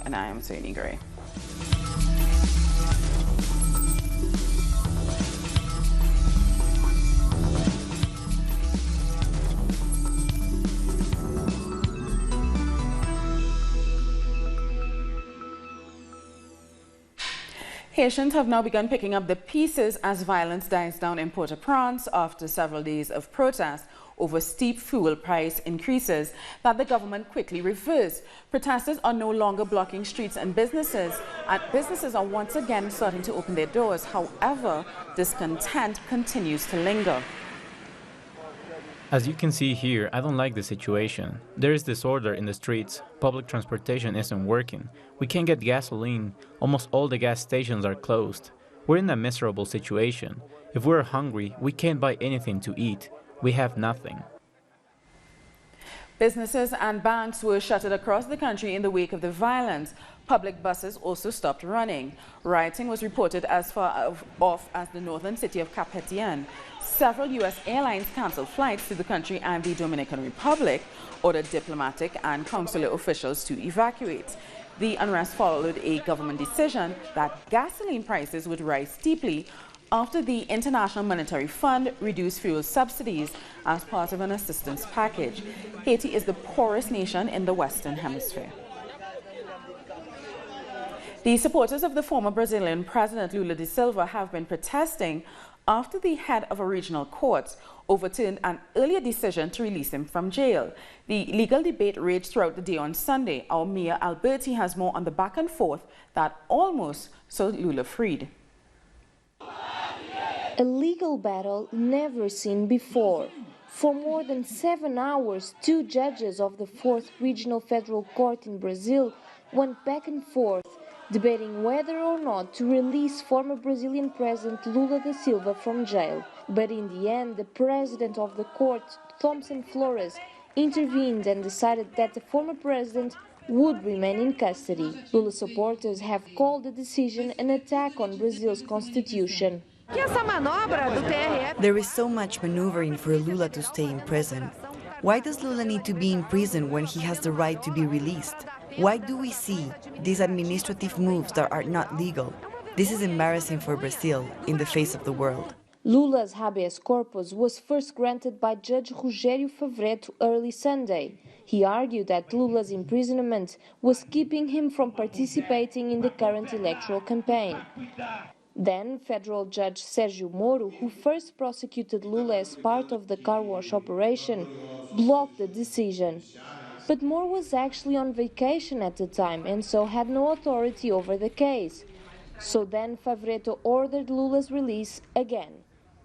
and I am Sony Gray. Haitians have now begun picking up the pieces as violence dies down in Port-au-Prince after several days of protest over steep fuel price increases that the government quickly reversed. Protesters are no longer blocking streets and businesses are once again starting to open their doors. However, discontent continues to linger. As you can see here, I don't like the situation. There is disorder in the streets. Public transportation isn't working. We can't get gasoline. Almost all the gas stations are closed. We're in a miserable situation. If we're hungry, we can't buy anything to eat. We have nothing. Businesses and banks were shuttered across the country in the wake of the violence. Public buses also stopped running. Rioting was reported as far off as the northern city of Cap Haitian. Several U.S. airlines canceled flights to the country, and the Dominican Republic ordered diplomatic and consular officials to evacuate. The unrest followed a government decision that gasoline prices would rise steeply after the International Monetary Fund reduced fuel subsidies as part of an assistance package. Haiti is the poorest nation in the Western Hemisphere. The supporters of the former Brazilian President Lula da Silva have been protesting after the head of a regional court overturned an earlier decision to release him from jail. The legal debate raged throughout the day on Sunday. Our Mayor Alberti has more on the back and forth that almost saw Lula freed. A legal battle never seen before. For more than 7 hours, two judges of the 4th Regional Federal Court in Brazil went back and forth, debating whether or not to release former Brazilian President Lula da Silva from jail. But in the end, the president of the court, Thomson Flores, intervened and decided that the former president would remain in custody. Lula supporters have called the decision an attack on Brazil's constitution. There is so much maneuvering for Lula to stay in prison. Why does Lula need to be in prison when he has the right to be released? Why do we see these administrative moves that are not legal? This is embarrassing for Brazil in the face of the world. Lula's habeas corpus was first granted by Judge Rogério Favreto early Sunday. He argued that Lula's imprisonment was keeping him from participating in the current electoral campaign. Then, federal judge Sérgio Moro, who first prosecuted Lula as part of the car wash operation, blocked the decision. But Moro was actually on vacation at the time and so had no authority over the case. So then Favreto ordered Lula's release again.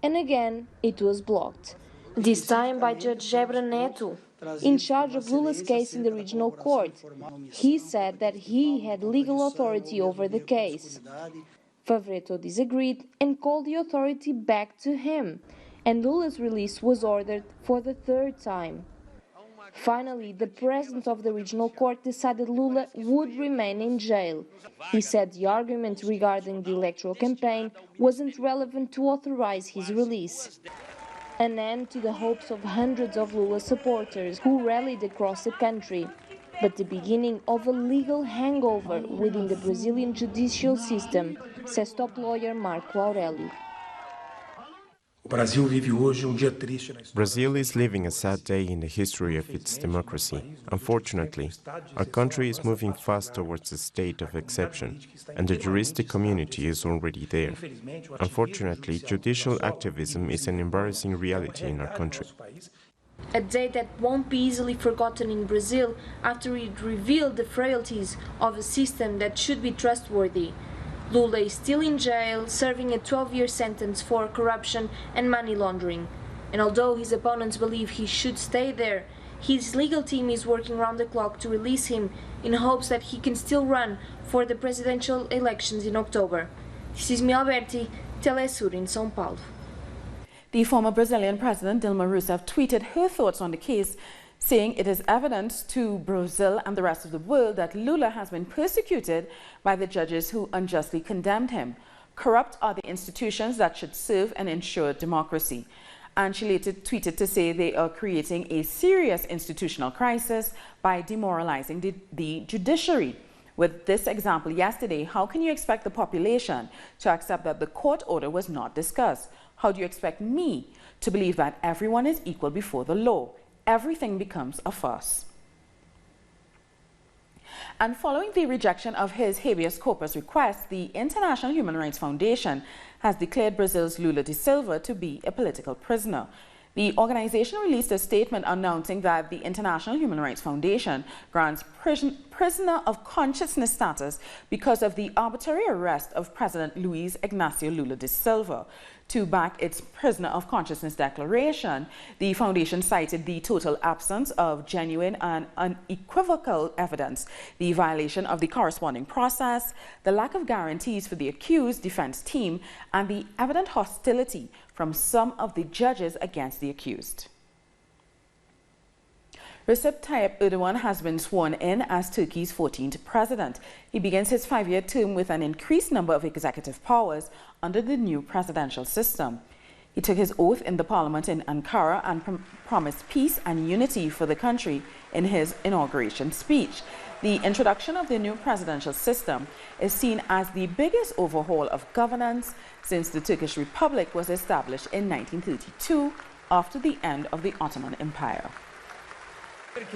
And again, it was blocked. This time by Judge Gebra Neto, in charge of Lula's case in the regional court. He said that he had legal authority over the case. Favreto disagreed and called the authority back to him, and Lula's release was ordered for the 3rd time. Finally, the president of the regional court decided Lula would remain in jail. He said the argument regarding the electoral campaign wasn't relevant to authorize his release. An end to the hopes of hundreds of Lula supporters who rallied across the country, but the beginning of a legal hangover within the Brazilian judicial system, says top lawyer Marco Aurélio. Brazil is living a sad day in the history of its democracy. Unfortunately, our country is moving fast towards a state of exception, and the juristic community is already there. Unfortunately, judicial activism is an embarrassing reality in our country. A day that won't be easily forgotten in Brazil after it revealed the frailties of a system that should be trustworthy. Lula is still in jail, serving a 12-year sentence for corruption and money laundering. And although his opponents believe he should stay there, his legal team is working round the clock to release him in hopes that he can still run for the presidential elections in October. This is Mia Alberti, Telesur in São Paulo. The former Brazilian President Dilma Rousseff tweeted her thoughts on the case, saying it is evident to Brazil and the rest of the world that Lula has been persecuted by the judges who unjustly condemned him. Corrupt are the institutions that should serve and ensure democracy. And she later tweeted to say they are creating a serious institutional crisis by demoralizing the judiciary. With this example yesterday, how can you expect the population to accept that the court order was not discussed? How do you expect me to believe that everyone is equal before the law? Everything becomes a farce. And following the rejection of his habeas corpus request, the International Human Rights Foundation has declared Brazil's Lula da Silva to be a political prisoner. The organization released a statement announcing that the International Human Rights Foundation grants prisoner of consciousness status because of the arbitrary arrest of President Luiz Inácio Lula da Silva. To back its prisoner of consciousness declaration, the foundation cited the total absence of genuine and unequivocal evidence, the violation of the corresponding process, the lack of guarantees for the accused defense team, and the evident hostility from some of the judges against the accused. Recep Tayyip Erdogan has been sworn in as Turkey's 14th president. He begins his 5-year term with an increased number of executive powers under the new presidential system. He took his oath in the parliament in Ankara and promised peace and unity for the country in his inauguration speech. The introduction of the new presidential system is seen as the biggest overhaul of governance since the Turkish Republic was established in 1932 after the end of the Ottoman Empire.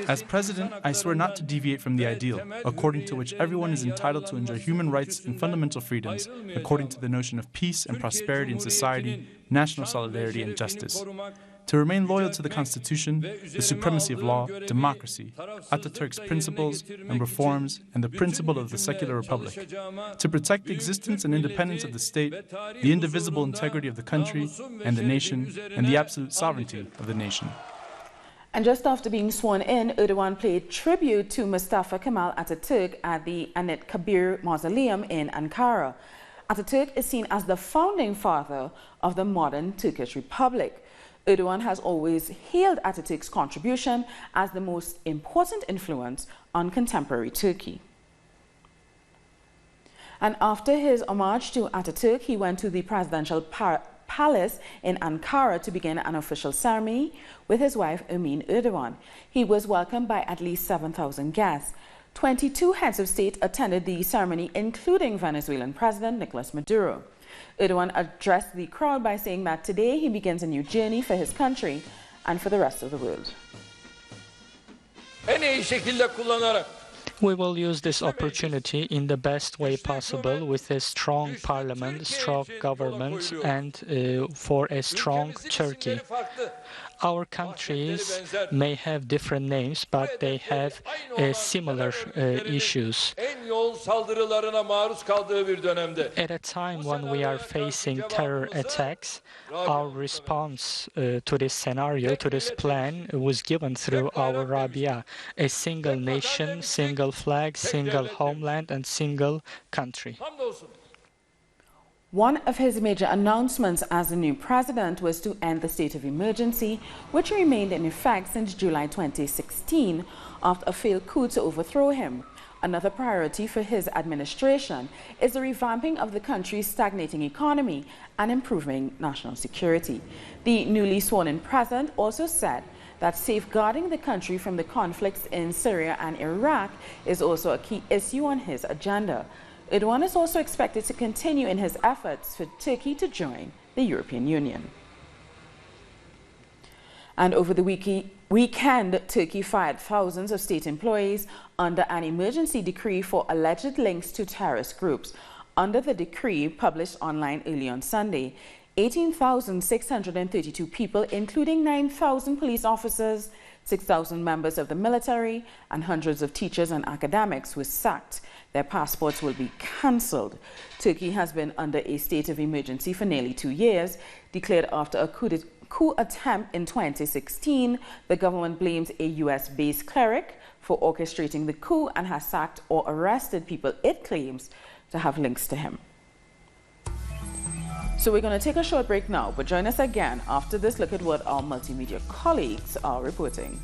As president, I swear not to deviate from the ideal, according to which everyone is entitled to enjoy human rights and fundamental freedoms, according to the notion of peace and prosperity in society, national solidarity and justice. To remain loyal to the Constitution, the supremacy of law, democracy, Ataturk's principles and reforms, and the principle of the secular republic. To protect the existence and independence of the state, the indivisible integrity of the country and the nation, and the absolute sovereignty of the nation. And just after being sworn in, Erdogan paid tribute to Mustafa Kemal Atatürk at the Anıt Kabir Mausoleum in Ankara. Atatürk is seen as the founding father of the modern Turkish Republic. Erdogan has always hailed Atatürk's contribution as the most important influence on contemporary Turkey. And after his homage to Atatürk, he went to the presidential palace in Ankara to begin an official ceremony with his wife Emin Erdogan. He was welcomed by at least 7,000 guests. 22 heads of state attended the ceremony, including Venezuelan President Nicolas Maduro. Erdogan addressed the crowd by saying that today he begins a new journey for his country and for the rest of the world. We will use this opportunity in the best way possible with a strong parliament, strong government, and for a strong Turkey. Our countries may have different names, but they have similar issues. At a time when we are facing terror attacks, our response to this scenario, to this plan, was given through our Rabia, a single nation, single flag, single homeland, and single country. One of his major announcements as the new president was to end the state of emergency, which remained in effect since July 2016 after a failed coup to overthrow him. Another priority for his administration is the revamping of the country's stagnating economy and improving national security. The newly sworn-in president also said that safeguarding the country from the conflicts in Syria and Iraq is also a key issue on his agenda. Erdogan is also expected to continue in his efforts for Turkey to join the European Union. And over the weekend, Turkey fired thousands of state employees under an emergency decree for alleged links to terrorist groups. Under the decree published online early on Sunday, 18,632 people, including 9,000 police officers, 6,000 members of the military, and hundreds of teachers and academics were sacked. Their passports will be cancelled. Turkey has been under a state of emergency for nearly 2 years, declared after a coup attempt in 2016. The government blames a US-based cleric for orchestrating the coup and has sacked or arrested people it claims to have links to him. So we're going to take a short break now, but join us again after this look at what our multimedia colleagues are reporting.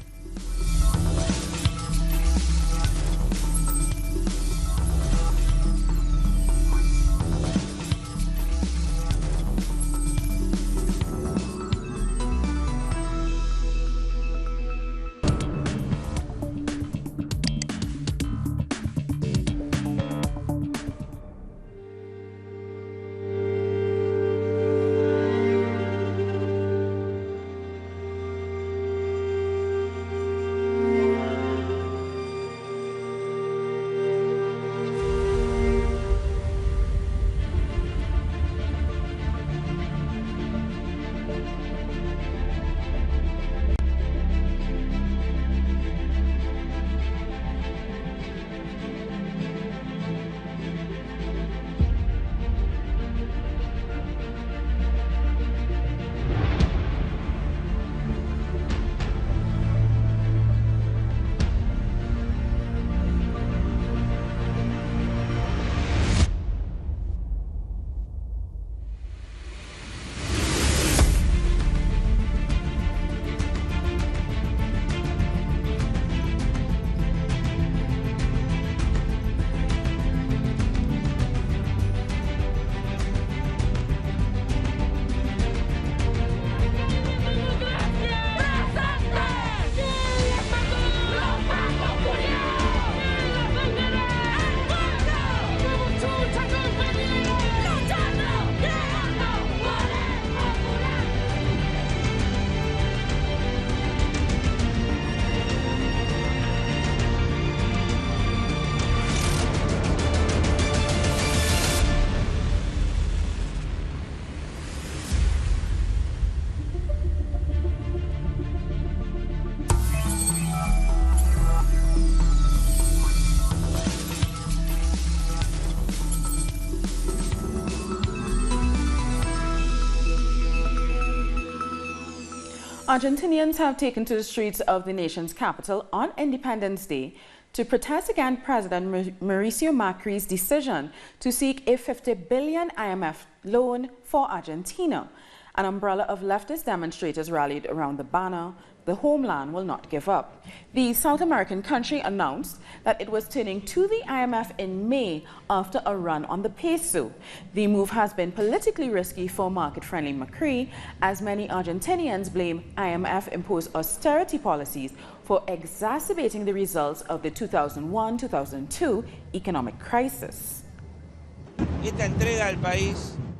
Argentinians have taken to the streets of the nation's capital on Independence Day to protest against President Mauricio Macri's decision to seek a $50 billion IMF loan for Argentina. An umbrella of leftist demonstrators rallied around the banner, "The homeland will not give up." The South American country announced that it was turning to the IMF in May after a run on the peso. The move has been politically risky for market-friendly Macri, as many Argentinians blame IMF-imposed austerity policies for exacerbating the results of the 2001-2002 economic crisis.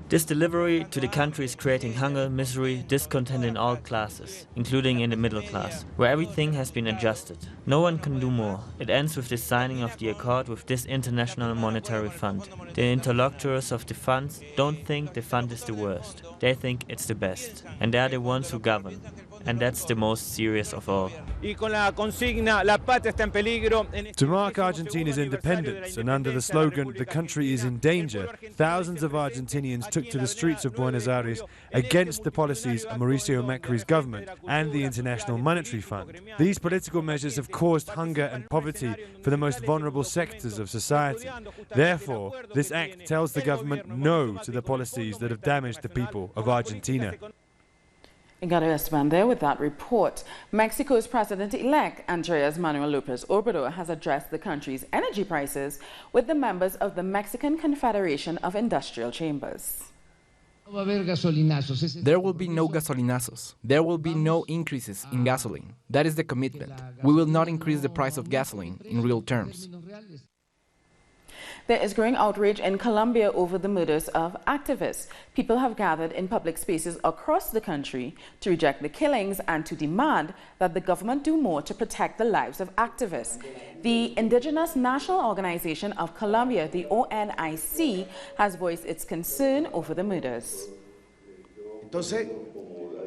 This delivery to the country is creating hunger, misery, discontent in all classes, including in the middle class, where everything has been adjusted. No one can do more. It ends with the signing of the accord with this International Monetary Fund. The interlocutors of the funds don't think the fund is the worst. They think it's the best. And they are the ones who govern. And that's the most serious of all. To mark Argentina's independence and under the slogan, "The country is in danger," thousands of Argentinians took to the streets of Buenos Aires against the policies of Mauricio Macri's government and the International Monetary Fund. These political measures have caused hunger and poverty for the most vulnerable sectors of society. Therefore, this act tells the government no to the policies that have damaged the people of Argentina. Igado Esteban there with that report. Mexico's president-elect Andrés Manuel López Obrador has addressed the country's energy prices with the members of the Mexican Confederation of Industrial Chambers. There will be no gasolinazos. There will be no increases in gasoline. That is the commitment. We will not increase the price of gasoline in real terms. There is growing outrage in Colombia over the murders of activists. People have gathered in public spaces across the country to reject the killings and to demand that the government do more to protect the lives of activists. The Indigenous National Organization of Colombia, the ONIC, has voiced its concern over the murders.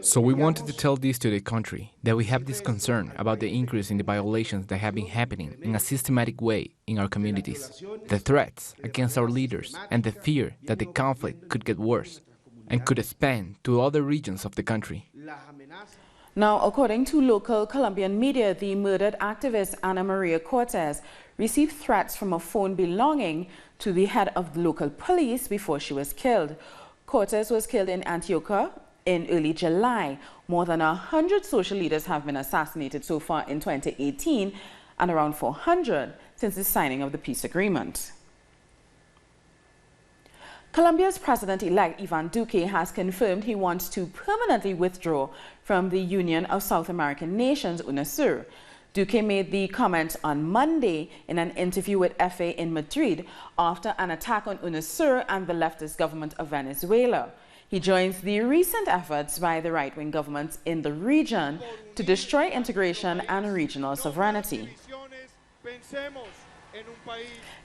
So we wanted to tell this to the country, that we have this concern about the increase in the violations that have been happening in a systematic way in our communities, the threats against our leaders, and the fear that the conflict could get worse and could expand to other regions of the country. Now, according to local Colombian media, the murdered activist Ana Maria Cortez received threats from a phone belonging to the head of the local police before she was killed. Cortez was killed in Antioquia in early July. More than 100 social leaders have been assassinated so far in 2018 and around 400 since the signing of the peace agreement. Colombia's president-elect Ivan Duque has confirmed he wants to permanently withdraw from the Union of South American Nations, UNASUR. Duque made the comments on Monday in an interview with FA in Madrid after an attack on UNASUR and the leftist government of Venezuela. He joins the recent efforts by the right-wing governments in the region to destroy integration and regional sovereignty.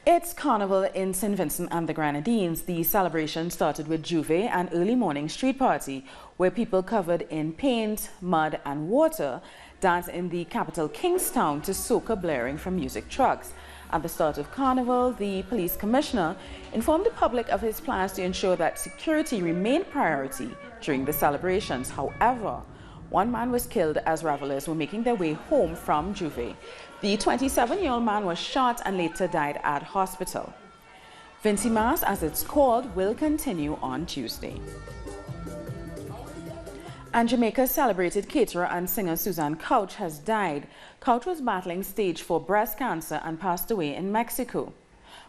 It's Carnival in St. Vincent and the Grenadines. The celebration started with Juve, an early morning street party where people covered in paint, mud and water danced in the capital Kingstown to soca blaring from music trucks. At the start of Carnival, the police commissioner informed the public of his plans to ensure that security remained priority during the celebrations. However, one man was killed as revelers were making their way home from Juve. The 27-year-old man was shot and later died at hospital. Vinci Mass, as it's called, will continue on Tuesday. And Jamaica's celebrated caterer and singer Suzanne Couch has died. Couch was battling stage 4 breast cancer and passed away in Mexico.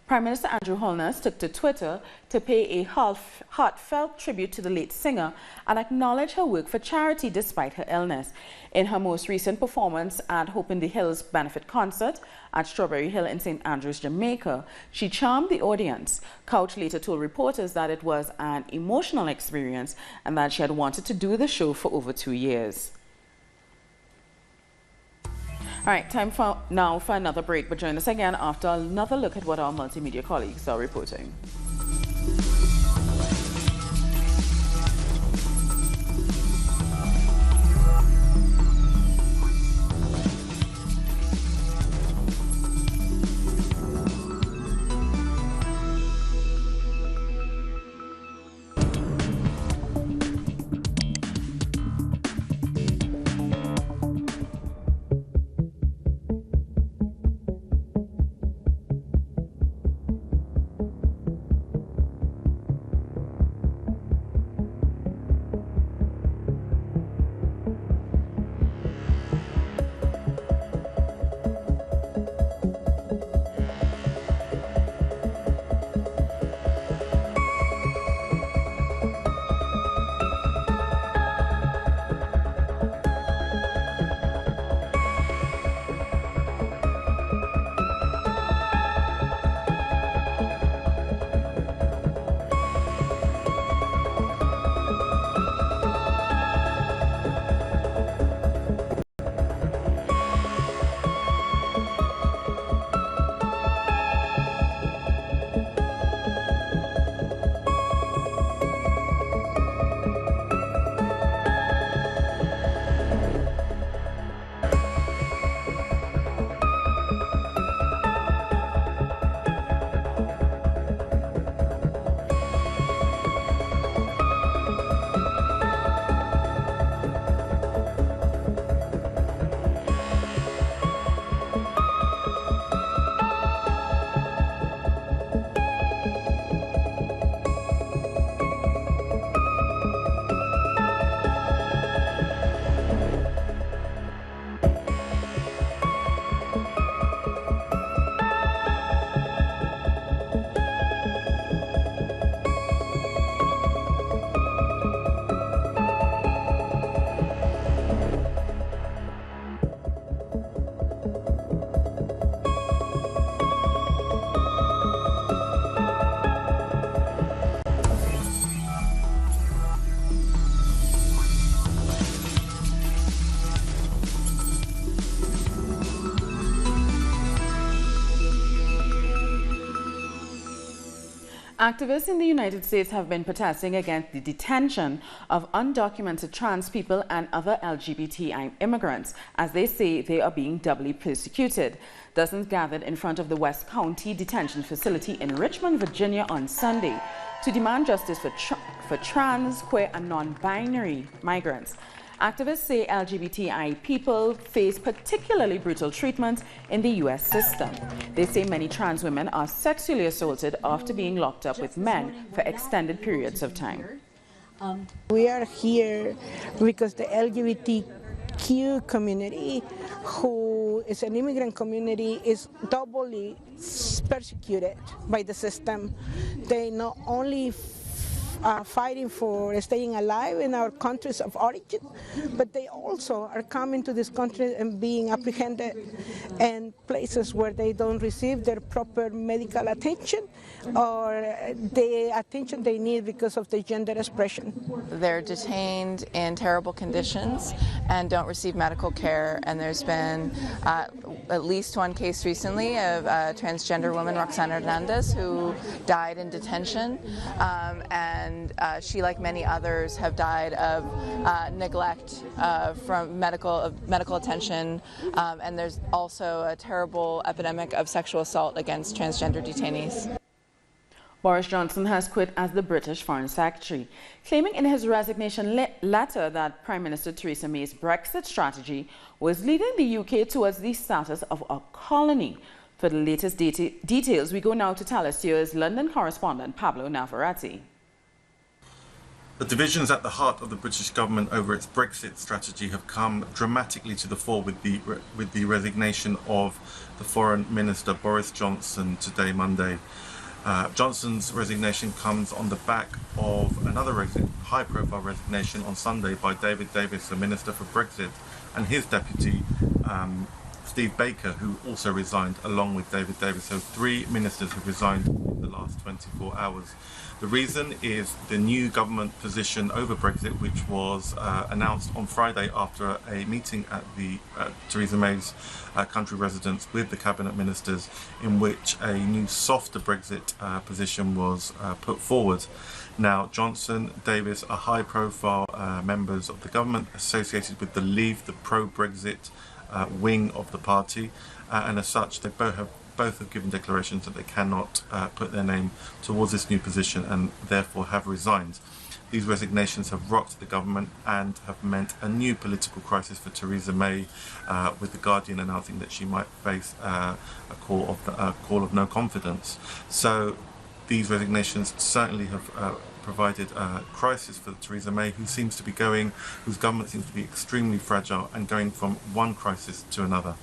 Prime Minister Andrew Holness took to Twitter to pay a heartfelt tribute to the late singer and acknowledge her work for charity despite her illness. In her most recent performance at Hope in the Hills benefit concert at Strawberry Hill in St. Andrews, Jamaica, she charmed the audience. Couch later told reporters that it was an emotional experience and that she had wanted to do the show for over 2 years. All right, time now for another break, but join us again after another look at what our multimedia colleagues are reporting. Activists in the United States have been protesting against the detention of undocumented trans people and other LGBTI immigrants, as they say they are being doubly persecuted. Dozens gathered in front of the West County Detention Facility in Richmond, Virginia on Sunday to demand justice for trans, queer and non-binary migrants. Activists say LGBTI people face particularly brutal treatment in the U.S. system. They say many trans women are sexually assaulted after being locked up with men for extended periods of time. We are here because the LGBTQ community, who is an immigrant community, is doubly persecuted by the system. They not only fighting for staying alive in our countries of origin, but they also are coming to this country and being apprehended in places where they don't receive their proper medical attention or the attention they need because of their gender expression. They're detained in terrible conditions and don't receive medical care, and there's been at least one case recently of a transgender woman, Roxana Hernandez, who died in detention, and she, like many others, have died of neglect from medical attention, and there's also a terrible epidemic of sexual assault against transgender detainees. Boris Johnson has quit as the British Foreign Secretary, claiming in his resignation letter that Prime Minister Theresa May's Brexit strategy was leading the UK towards the status of a colony. For the latest details, we go now to Talistio's London correspondent Pablo Navarrete. The divisions at the heart of the British government over its Brexit strategy have come dramatically to the fore with the resignation of the Foreign Minister Boris Johnson today, Monday. Johnson's resignation comes on the back of another high-profile resignation on Sunday by David Davis, the Minister for Brexit, and his deputy, Steve Baker, who also resigned along with David Davis. So 3 ministers have resigned in the last 24 hours. The reason is the new government position over Brexit, which was announced on Friday after a meeting at the Theresa May's country residence with the cabinet ministers, in which a new softer Brexit position was put forward. Now, Johnson, Davis are high-profile members of the government associated with the Leave, the pro-Brexit wing of the party, and as such, they both have given declarations that they cannot put their name towards this new position and therefore have resigned. These resignations have rocked the government and have meant a new political crisis for Theresa May, with The Guardian announcing that she might face a call of no confidence. So these resignations certainly have provided a crisis for Theresa May, whose government seems to be extremely fragile and going from one crisis to another.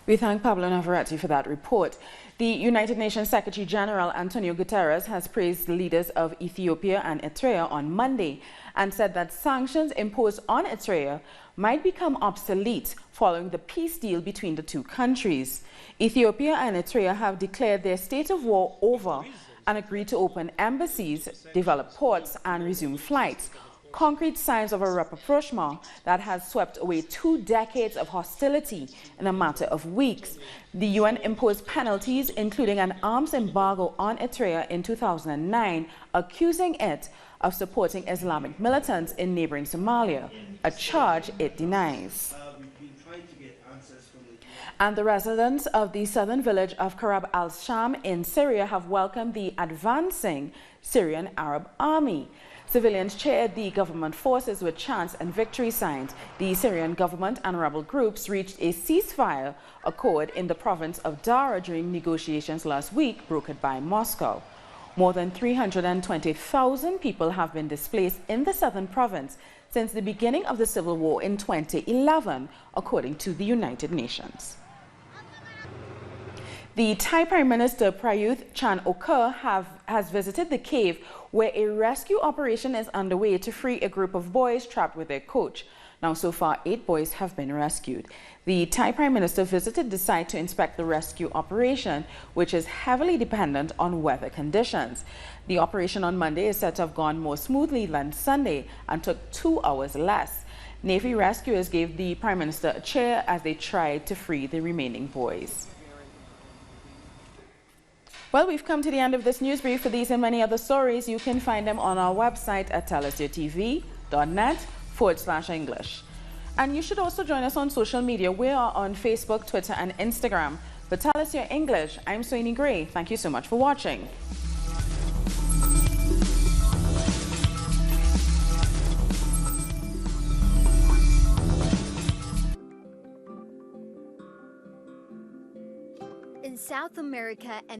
We thank Pablo Navarrete for that report. The United Nations Secretary General Antonio Guterres has praised the leaders of Ethiopia and Eritrea on Monday and said that sanctions imposed on Eritrea might become obsolete following the peace deal between the two countries. Ethiopia and Eritrea have declared their state of war over and agreed to open embassies, develop ports and resume flights. Concrete signs of a rapprochement that has swept away 2 decades of hostility in a matter of weeks. The UN imposed penalties, including an arms embargo on Eritrea in 2009, accusing it of supporting Islamic militants in neighboring Somalia, a charge it denies. And the residents of the southern village of Karab al-Sham in Syria have welcomed the advancing Syrian Arab army. Civilians cheered the government forces with chants and victory signs. The Syrian government and rebel groups reached a ceasefire accord in the province of Dara during negotiations last week brokered by Moscow. More than 320,000 people have been displaced in the southern province since the beginning of the civil war in 2011, according to the United Nations. The Thai Prime Minister Prayut Chan-o-cha has visited the cave where a rescue operation is underway to free a group of boys trapped with their coach. Now, so far, 8 boys have been rescued. The Thai Prime Minister visited the site to inspect the rescue operation, which is heavily dependent on weather conditions. The operation on Monday is said to have gone more smoothly than Sunday and took 2 hours less. Navy rescuers gave the Prime Minister a cheer as they tried to free the remaining boys. Well, we've come to the end of this news brief. For these and many other stories, you can find them on our website at tellusyourtv.net/English. And you should also join us on social media. We are on Facebook, Twitter, and Instagram. For Tell Us Your English, I'm Soini Gray. Thank you so much for watching. In South America and